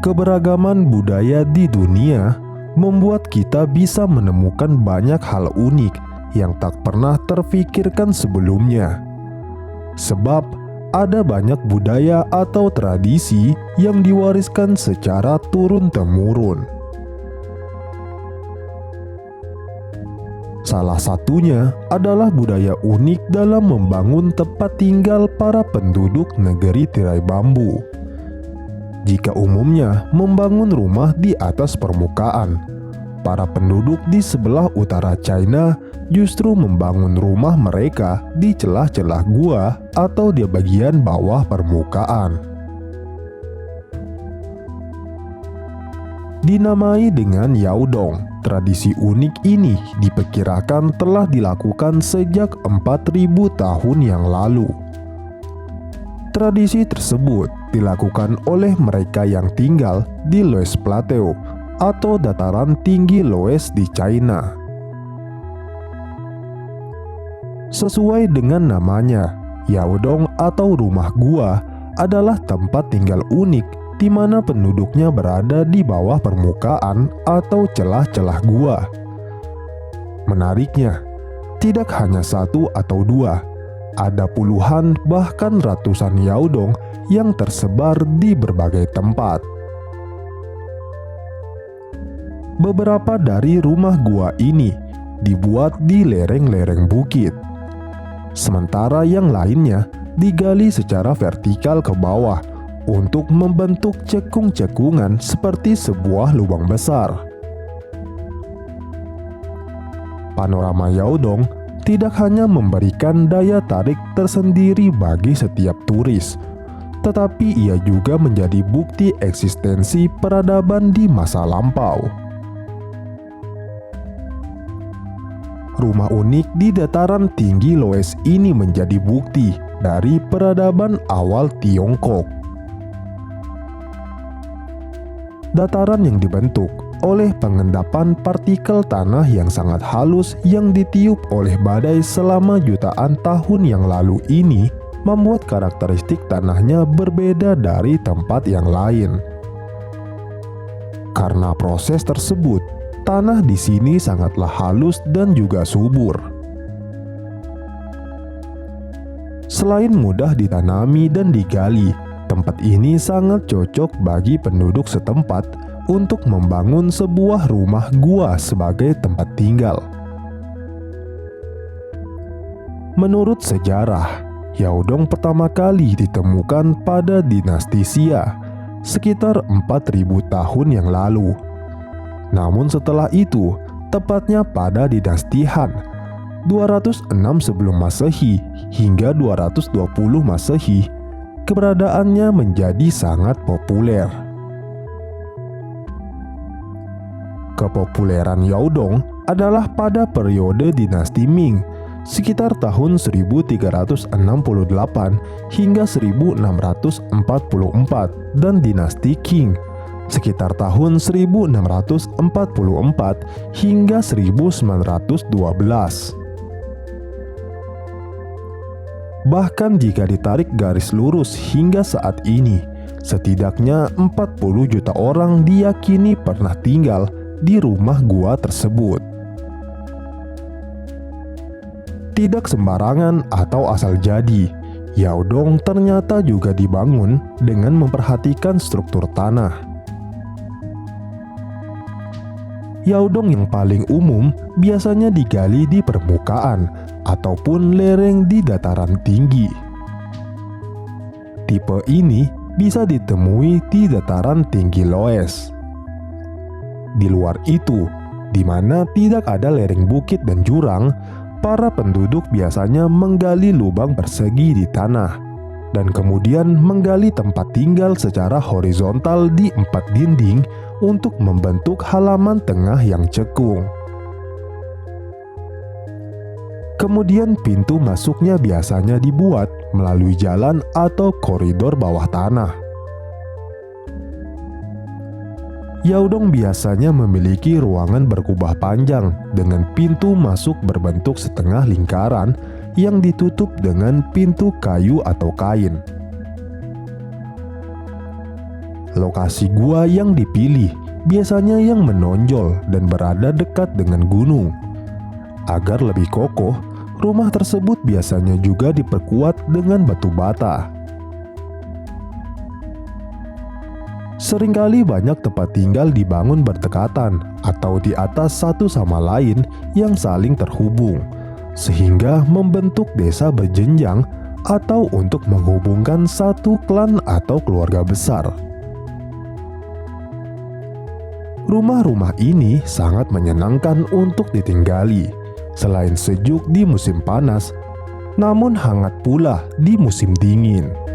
Keberagaman budaya di dunia membuat kita bisa menemukan banyak hal unik yang tak pernah terfikirkan sebelumnya. Sebab ada banyak budaya atau tradisi yang diwariskan secara turun-temurun. Salah satunya adalah budaya unik dalam membangun tempat tinggal para penduduk negeri tirai bambu. Jika umumnya membangun rumah di atas permukaan, para penduduk di sebelah utara China justru membangun rumah mereka di celah-celah gua atau di bagian bawah permukaan. Dinamai dengan Yaodong, tradisi unik ini diperkirakan telah dilakukan sejak 4.000 tahun yang lalu. Tradisi tersebut dilakukan oleh mereka yang tinggal di Loess Plateau atau dataran tinggi Loess di China. Sesuai dengan namanya, Yaodong atau rumah gua adalah tempat tinggal unik di mana penduduknya berada di bawah permukaan atau celah-celah gua. Menariknya, tidak hanya satu atau dua, ada puluhan bahkan ratusan Yaodong yang tersebar di berbagai tempat. Beberapa dari rumah gua ini dibuat di lereng-lereng bukit, sementara yang lainnya digali secara vertikal ke bawah untuk membentuk cekung-cekungan seperti sebuah lubang besar. Panorama Yaodong tidak hanya memberikan daya tarik tersendiri bagi setiap turis, tetapi ia juga menjadi bukti eksistensi peradaban di masa lampau. Rumah unik di dataran tinggi Loess ini menjadi bukti dari peradaban awal Tiongkok. Dataran yang dibentuk oleh pengendapan partikel tanah yang sangat halus yang ditiup oleh badai selama jutaan tahun yang lalu ini membuat karakteristik tanahnya berbeda dari tempat yang lain. Karena proses tersebut, tanah di sini sangatlah halus dan juga subur. Selain mudah ditanami dan digali, tempat ini sangat cocok bagi penduduk setempat untuk membangun sebuah rumah gua sebagai tempat tinggal. Menurut sejarah, Yaodong pertama kali ditemukan pada dinasti Xia sekitar 4.000 tahun yang lalu. Namun setelah itu, tepatnya pada dinasti Han 206 sebelum Masehi hingga 220 Masehi, keberadaannya menjadi sangat populer. Kepopuleran Yaodong adalah pada periode dinasti Ming sekitar tahun 1368 hingga 1644 dan dinasti Qing sekitar tahun 1644 hingga 1912. Bahkan jika ditarik garis lurus hingga saat ini, setidaknya 40 juta orang diyakini pernah tinggal di rumah gua tersebut. Tidak sembarangan atau asal jadi, Yaodong ternyata juga dibangun dengan memperhatikan struktur tanah. Yaodong yang paling umum biasanya digali di permukaan ataupun lereng di dataran tinggi. Tipe ini bisa ditemui di dataran tinggi Loess. Di luar itu, di mana tidak ada lereng bukit dan jurang, para penduduk biasanya menggali lubang persegi di tanah dan kemudian menggali tempat tinggal secara horizontal di 4 dinding untuk membentuk halaman tengah yang cekung. Kemudian pintu masuknya biasanya dibuat melalui jalan atau koridor bawah tanah. Yaodong biasanya memiliki ruangan berkubah panjang dengan pintu masuk berbentuk setengah lingkaran yang ditutup dengan pintu kayu atau kain. lokasi gua yang dipilih biasanya yang menonjol dan berada dekat dengan gunung. Agar lebih kokoh, rumah tersebut biasanya juga diperkuat dengan batu bata. Seringkali banyak tempat tinggal dibangun berdekatan atau di atas satu sama lain yang saling terhubung, sehingga membentuk desa berjenjang atau untuk menghubungkan satu klan atau keluarga besar. Rumah-rumah ini sangat menyenangkan untuk ditinggali, selain sejuk di musim panas, namun hangat pula di musim dingin.